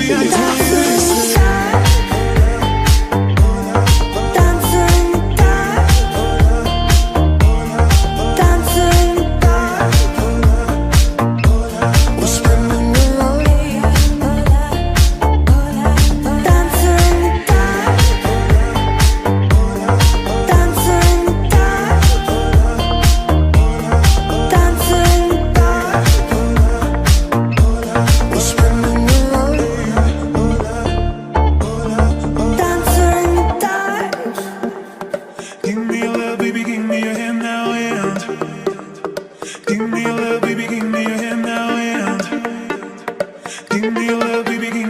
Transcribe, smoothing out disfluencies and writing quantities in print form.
Give me your love, baby, give me your hand now, and give me your love, baby, give